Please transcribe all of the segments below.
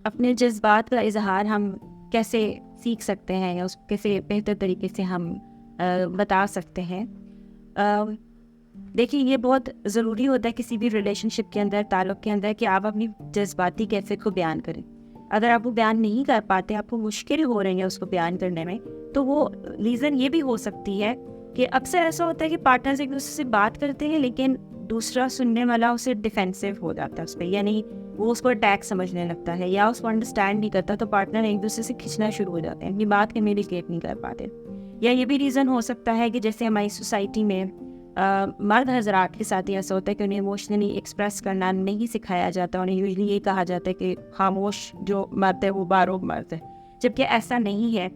अपने जज्बात का इजहार हम कैसे सीख सकते हैं या उसको कैसे बेहतर तरीके से हम बता सकते हैं। देखिए, ये बहुत ज़रूरी होता है किसी भी रिलेशनशिप के अंदर, ताल्लुक़ के अंदर, कि आप अपनी जज्बाती कैफियत को बयान करें। अगर आप वो बयान नहीं कर पाते, आपको मुश्किल हो रही है उसको बयान करने में, तो वो रीज़न ये भी हो सकती है कि अक्सर ऐसा होता है कि पार्टनर्स एक दूसरे से बात करते हैं लेकिन दूसरा सुनने वाला उसे डिफेंसिव हो जाता है उस पर, यानी वो उसको अटैक समझने लगता है या उसको अंडरस्टैंड नहीं करता, तो पार्टनर एक दूसरे से खिंचना शुरू हो जाते हैं, अपनी बात कम्युनिकेट नहीं कर पाते। या ये भी रीज़न हो सकता है कि जैसे हमारी सोसाइटी में मर्द हजरात के साथ ही ऐसा होता है कि उन्हें इमोशनली एक्सप्रेस करना नहीं सिखाया जाता। उन्हें यूजली ये कहा जाता है कि खामोश जो मर्द है वो बारो मर्द है, जबकि ऐसा नहीं है।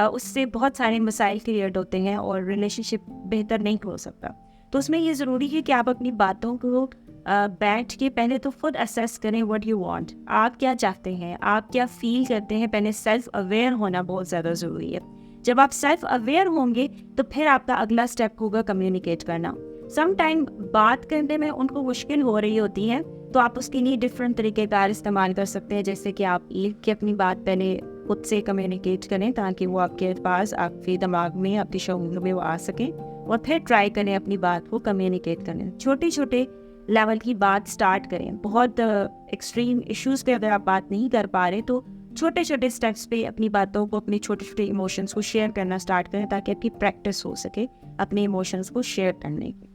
उससे बहुत सारे मसाइल क्रिएट होते हैं और रिलेशनशिप बेहतर नहीं हो सकता। तो उसमें ये ज़रूरी है कि आप अपनी बातों को बैठ के पहले तो खुद असेस करें व्हाट यू वांट, आप क्या चाहते हैं, आप क्या फील करते हैं। पहले सेल्फ अवेयर होना बहुत ज़्यादा ज़रूरी है। जब आप सेल्फ अवेयर होंगे तो फिर आपका अगला स्टेप होगा कम्युनिकेट करना। सम टाइम बात करने में उनको मुश्किल हो रही होती है, तो आप उसके लिए डिफरेंट तरीके कार इस्तेमाल कर सकते हैं, जैसे कि आप लिख के अपनी बात पहले खुद से कम्युनिकेट करें ताकि वो आपके पास, आपके दिमाग में, आपके शऊर में वो आ सके, और फिर ट्राई करें अपनी बात को कम्युनिकेट करने। छोटे छोटे लेवल की बात स्टार्ट करें। बहुत एक्सट्रीम इश्यूज़ पे अगर आप बात नहीं कर पा रहे तो छोटे छोटे स्टेप्स पे अपनी बातों को, अपने छोटे छोटे इमोशंस को शेयर करना स्टार्ट करें ताकि आपकी प्रैक्टिस हो सके अपने इमोशंस को शेयर करने की।